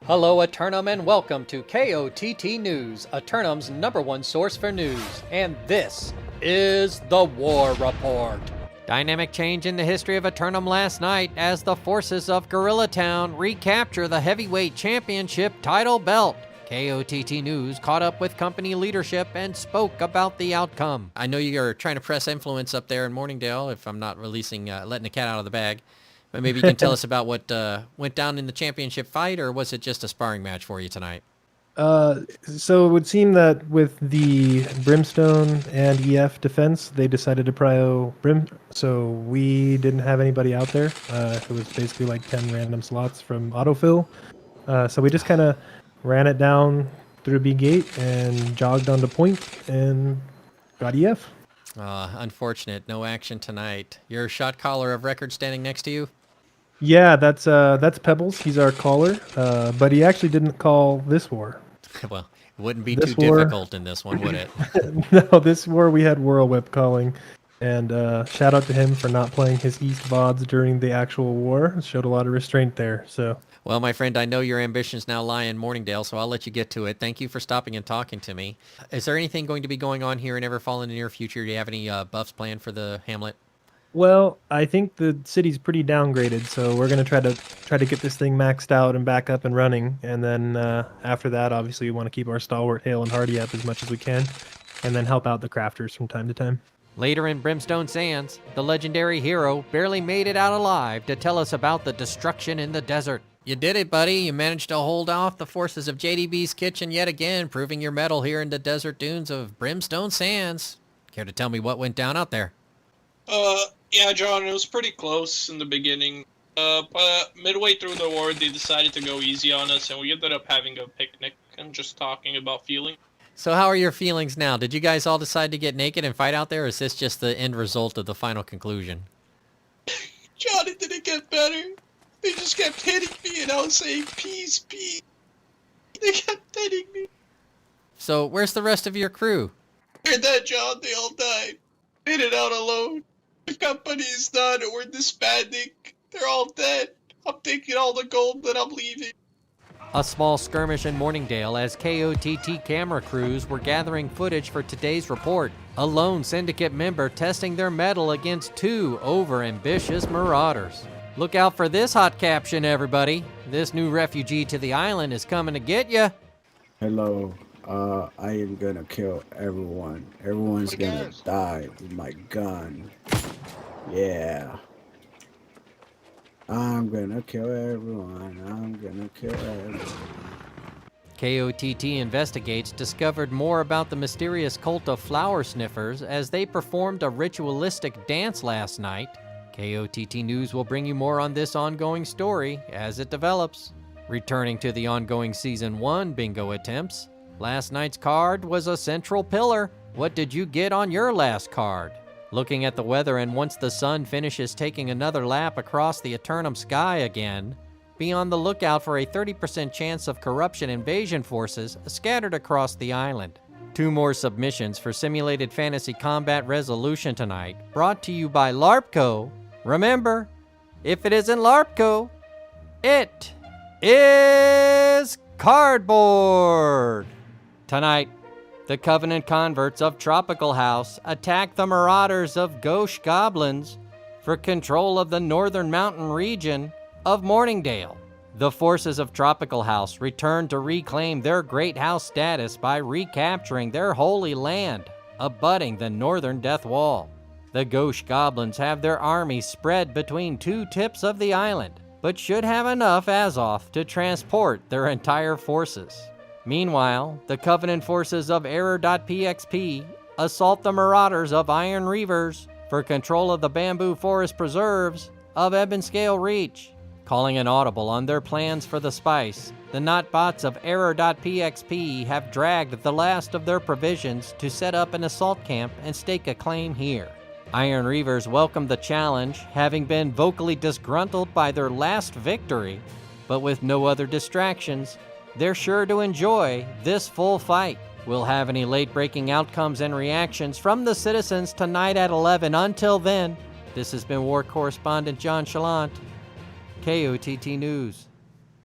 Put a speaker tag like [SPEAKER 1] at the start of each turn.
[SPEAKER 1] Hello, Eternum, and welcome to KOTT News, Eternum's #1 source for news. And this is the War Report. Dynamic change in the history of Eternum last night as the forces of Gorilla Town recapture the heavyweight championship title belt. KOTT News caught up with company leadership and spoke about the outcome. I know you're trying to press influence up there in Morningdale, if I'm not letting the cat out of the bag. But maybe you can tell us about what went down in the championship fight, or was it just a sparring match for you tonight?
[SPEAKER 2] So it would seem that with the Brimstone and EF defense, they decided to prio Brim. So we didn't have anybody out there. It was basically like 10 random slots from autofill. So we just kind of ran it down through B gate and jogged onto point and got EF.
[SPEAKER 1] Unfortunate, no action tonight. Your shot caller of record standing next to you?
[SPEAKER 2] Yeah, that's Pebbles. He's our caller, but he actually didn't call this war.
[SPEAKER 1] Well, it wouldn't be too difficult in this one, would it?
[SPEAKER 2] No, this war we had Whirlwhip calling, and shout out to him for not playing his East VODs during the actual war. Showed a lot of restraint there. So.
[SPEAKER 1] Well, my friend, I know your ambitions now lie in Morningdale, so I'll let you get to it. Thank you for stopping and talking to me. Is there anything going to be going on here in Everfall in the near future? Do you have any buffs planned for the hamlet?
[SPEAKER 2] Well, I think the city's pretty downgraded, so we're gonna try to get this thing maxed out and back up and running, and then after that, obviously, we want to keep our stalwart Hale and Hardy up as much as we can, and then help out the crafters from time to time.
[SPEAKER 1] Later in Brimstone Sands, the legendary hero barely made it out alive to tell us about the destruction in the desert. You did it, buddy. You managed to hold off the forces of JDB's kitchen yet again, proving your mettle here in the desert dunes of Brimstone Sands. Care to tell me what went down out there?
[SPEAKER 3] Yeah, John, it was pretty close in the beginning. But midway through the war, they decided to go easy on us, and we ended up having a picnic and just talking about feeling.
[SPEAKER 1] So how are your feelings now? Did you guys all decide to get naked and fight out there, or is this just the end result of the final conclusion?
[SPEAKER 3] John, it didn't get better. They just kept hitting me, and I was saying, peace, peace. They kept hitting me.
[SPEAKER 1] So where's the rest of your crew?
[SPEAKER 3] They're dead, John. They all died. Made it out alone. The company is done. We're disbanding. They're all dead. I'm taking all the gold, but I'm leaving.
[SPEAKER 1] A small skirmish in Morningdale as KOTT camera crews were gathering footage for today's report. A lone syndicate member testing their mettle against two over-ambitious marauders. Look out for this hot caption, everybody. This new refugee to the island is coming to get you.
[SPEAKER 4] Hello. I am gonna kill everyone. Everyone's gonna die with my gun. Yeah. I'm gonna kill everyone. I'm gonna kill everyone.
[SPEAKER 1] KOTT Investigates discovered more about the mysterious cult of flower sniffers as they performed a ritualistic dance last night. KOTT News will bring you more on this ongoing story as it develops. Returning to the ongoing Season 1 bingo attempts, last night's card was a central pillar. What did you get on your last card? Looking at the weather, and once the sun finishes taking another lap across the Eternum sky again, be on the lookout for a 30% chance of corruption invasion forces scattered across the island. 2 more submissions for simulated fantasy combat resolution tonight, brought to you by LARPco. Remember, if it isn't LARPco, it is cardboard. Tonight, the Covenant converts of Tropical House attack the marauders of Gauche Goblins for control of the northern mountain region of Morningdale. The forces of Tropical House return to reclaim their great house status by recapturing their holy land, abutting the northern Death Wall. The Gauche Goblins have their armies spread between 2 tips of the island, but should have enough Azoth to transport their entire forces. Meanwhile, the Covenant forces of Error.pxp assault the marauders of Iron Reavers for control of the bamboo forest preserves of Ebonscale Reach. Calling an audible on their plans for the spice, the Notbots of Error.pxp have dragged the last of their provisions to set up an assault camp and stake a claim here. Iron Reavers welcome the challenge, having been vocally disgruntled by their last victory, but with no other distractions, they're sure to enjoy this full fight. We'll have any late-breaking outcomes and reactions from the citizens tonight at 11. Until then, this has been War Correspondent JChalant, KOTT News.